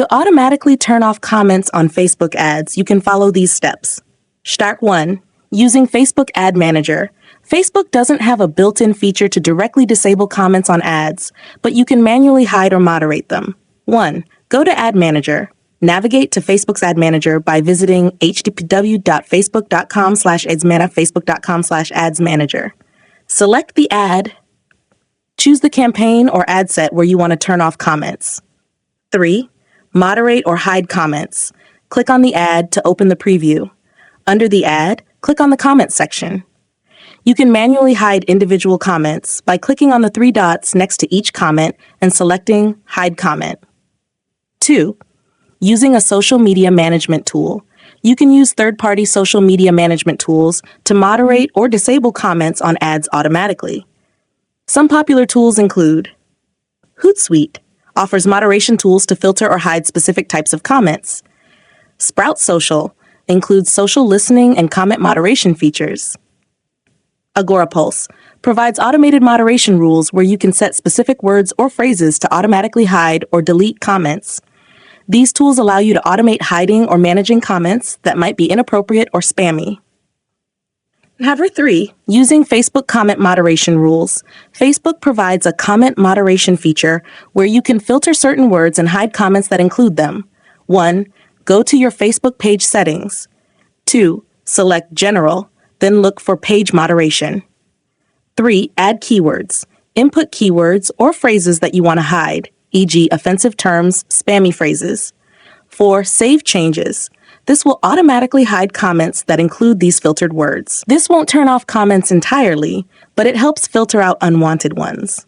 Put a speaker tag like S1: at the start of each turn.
S1: To automatically turn off comments on Facebook ads, you can follow these steps. Step 1. Using Facebook Ad Manager. Facebook doesn't have a built-in feature to directly disable comments on ads, but you can manually hide or moderate them. 1. Go to Ad Manager. Navigate to Facebook's Ad Manager by visiting http://facebook.com/adsmana, facebook.com/adsmanager. Select the ad. Choose the campaign or ad set where you want to turn off comments. 3. Moderate or hide comments. Click on the ad to open the preview. Under the ad, click on the comments section. You can manually hide individual comments by clicking on the 3 dots next to each comment and selecting Hide Comment. 2. Using a social media management tool. You can use third-party social media management tools to moderate or disable comments on ads automatically. Some popular tools include Hootsuite offers moderation tools to filter or hide specific types of comments. Sprout Social includes social listening and comment moderation features. Agorapulse provides automated moderation rules where you can set specific words or phrases to automatically hide or delete comments. These tools allow you to automate hiding or managing comments that might be inappropriate or spammy. Number 3, using Facebook comment moderation rules. Facebook provides a comment moderation feature where you can filter certain words and hide comments that include them. 1. Go to your Facebook page settings. 2. Select General, then look for Page Moderation. 3. Add keywords. Input keywords or phrases that you want to hide, e.g. offensive terms, spammy phrases. 4. Save changes. This will automatically hide comments that include these filtered words. This won't turn off comments entirely, but it helps filter out unwanted ones.